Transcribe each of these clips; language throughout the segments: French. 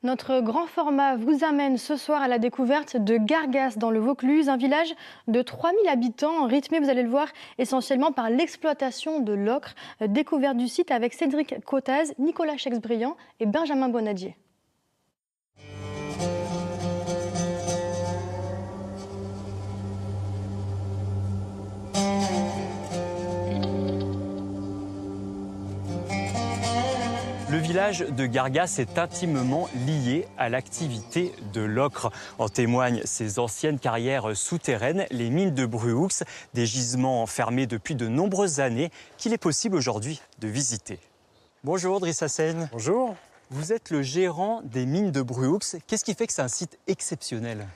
Notre grand format vous amène ce soir à la découverte de Gargas dans le Vaucluse, un village de 3000 habitants, rythmé, vous allez le voir, essentiellement par l'exploitation de l'ocre. Découverte du site avec Cédric Cotaz, Nicolas Chexbriand et Benjamin Bonadier. Le village de Gargas est intimement lié à l'activité de l'ocre. En témoignent ses anciennes carrières souterraines, les mines de Bruhoux, des gisements fermés depuis de nombreuses années qu'il est possible aujourd'hui de visiter. Bonjour Driss Hassen. Bonjour. Vous êtes le gérant des mines de Bruhoux. Qu'est-ce qui fait que c'est un site exceptionnel?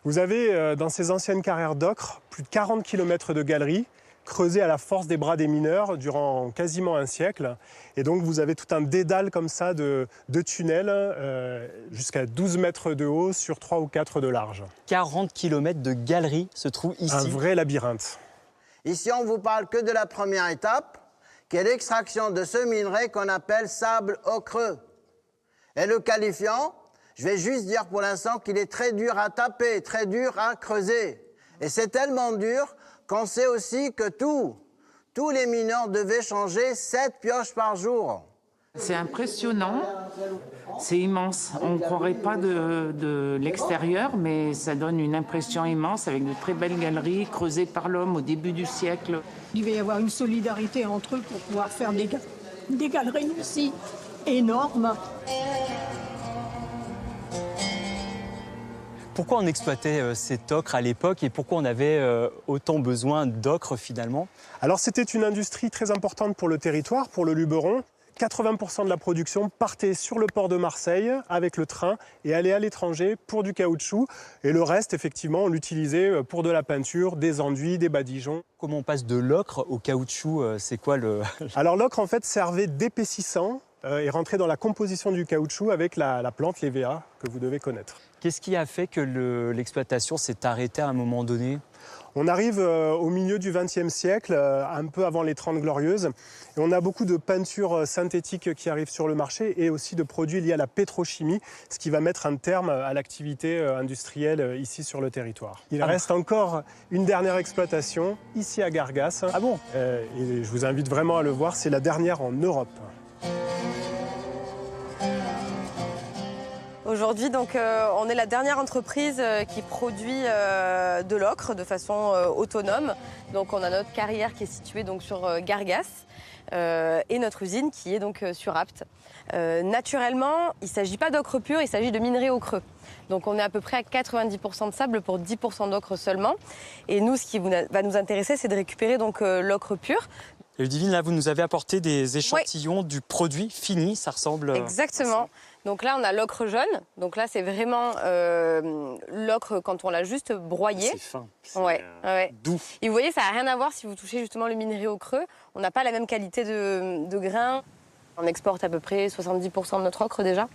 Vous avez dans ces anciennes carrières d'ocre plus de 40 km de galeries creusées à la force des bras des mineurs durant quasiment un siècle. Et donc vous avez tout un dédale comme ça de tunnels jusqu'à 12 mètres de haut sur 3 ou 4 de large. 40 km de galeries se trouvent ici. Un vrai labyrinthe. Ici, on ne vous parle que de la première étape, qui est l'extraction de ce minerai qu'on appelle sable ocreux. Et le qualifiant, je vais juste dire pour l'instant qu'il est très dur à taper, très dur à creuser. Et c'est tellement dur qu'on sait aussi que tous les mineurs devaient changer 7 pioches par jour. C'est impressionnant, c'est immense. On ne croirait pas de l'extérieur, mais ça donne une impression immense avec de très belles galeries creusées par l'homme au début du siècle. Il va y avoir une solidarité entre eux pour pouvoir faire des galeries aussi énormes. Pourquoi on exploitait cet ocre à l'époque et pourquoi on avait autant besoin d'ocre finalement? Alors c'était une industrie très importante pour le territoire, pour le Luberon. 80% de la production partait sur le port de Marseille avec le train et allait à l'étranger pour du caoutchouc. Et le reste, effectivement, on l'utilisait pour de la peinture, des enduits, des badigeons. Comment on passe de l'ocre au caoutchouc? C'est quoi le... Alors l'ocre, en fait, servait d'épaississant et rentrait dans la composition du caoutchouc avec la plante l'EVA que vous devez connaître. Qu'est-ce qui a fait que l'exploitation s'est arrêtée à un moment donné? On arrive au milieu du XXe siècle, un peu avant les 30 Glorieuses, et on a beaucoup de peintures synthétiques qui arrivent sur le marché et aussi de produits liés à la pétrochimie, ce qui va mettre un terme à l'activité industrielle ici sur le territoire. Il reste encore une dernière exploitation ici à Gargas. Ah bon? Et je vous invite vraiment à le voir, c'est la dernière en Europe. Aujourd'hui, donc, on est la dernière entreprise qui produit de l'ocre de façon autonome. Donc, on a notre carrière qui est située donc, sur Gargas et notre usine qui est donc sur Apt. Naturellement, il ne s'agit pas d'ocre pur, il s'agit de minerai au creux. Donc, on est à peu près à 90% de sable pour 10% d'ocre seulement. Et nous, ce qui va nous intéresser, c'est de récupérer donc l'ocre pur. Et Ludivine, là, vous nous avez apporté des échantillons du produit fini, ça ressemble... Exactement. Donc là, on a l'ocre jaune. Donc là, c'est vraiment l'ocre quand on l'a juste broyé. C'est fin. Ouais. Doux. Et vous voyez, ça n'a rien à voir si vous touchez justement le minerai au creux. On n'a pas la même qualité de grains. On exporte à peu près 70% de notre ocre déjà,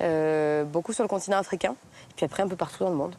beaucoup sur le continent africain, et puis après un peu partout dans le monde.